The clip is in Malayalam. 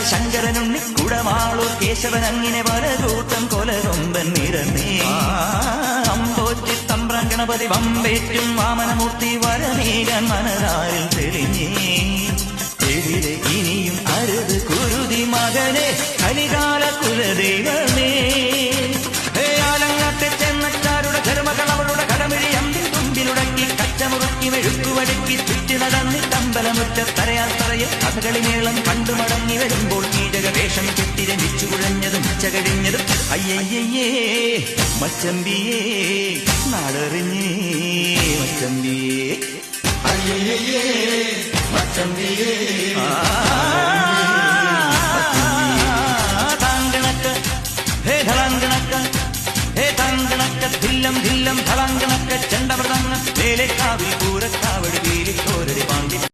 ശങ്കരനുണ്ണി കുടമാളൂർ കേശവൻ അങ്ങനെ പലകൂട്ടം കൊലകൊമ്പൻ നിരന്നേ അമ്പോറ്റി തമ്പ്രാൻ ഗണപതി വമ്പേറ്റും വാമനമൂർത്തി വരമേകാൻ മനതാരിൽ തെളിഞ്ഞേ എതിരെ ഇനിയും അരുത് കുരുതി മകനെ കലികാല കുലദൈവമേ ആലങ്ങാട്ടെ ചെന്നച്ചാരുടെ ധർമ്മകൾ അവളുടെ കടമിഴി അമ്പിൽ തുമ്പിലുടക്കി കച്ചമുറുക്കി മെഴുക്കുവടുക്കി ചുറ്റി നടന്നി തമ്പലമുറ്റത്തറയാൽ തറയിൽ കഥകളി മേളം കണ്ടു മടങ്ങി വരുമ്പോൾ കീഴകവേഷം കെട്ടി രമിച്ചു കുഴഞ്ഞതും ചകഴിഞ്ഞതും അയ്യയ്യേ മച്ചമ്പിയേ നാടറിഞ്ഞേ മച്ചമ്പിയേ അയ്യയ്യേ മച്ചമ്പിയേ